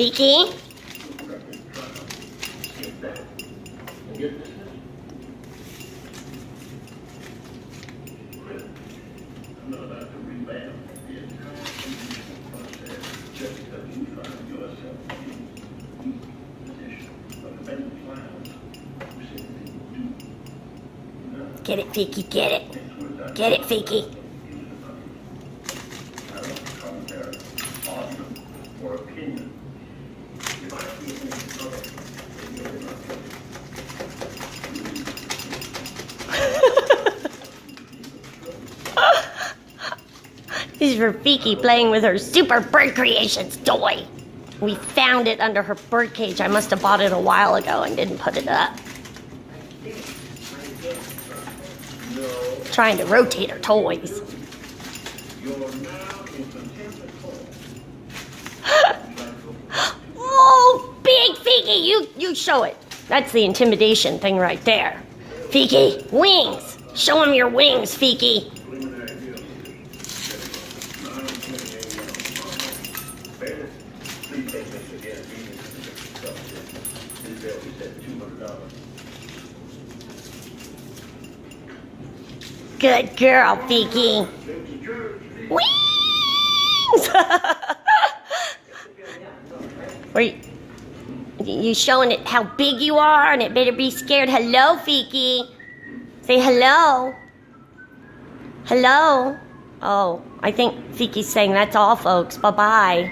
Fiki? Get it, Fiki, get it. Get it, Fiki. This is Rafiki playing with her Super Bird Creations toy. We found it under her bird cage. I must have bought it a while ago and didn't put it up. Trying to rotate her toys. Oh, big Fiki, you show it. That's the intimidation thing right there. Fiki, wings. Show him your wings, Fiki. Good girl, Fiki. Wings! You showing it how big you are, and it better be scared. Hello, Fiki. Say hello. Hello. Oh, I think Fiki's saying that's all, folks. Bye-bye.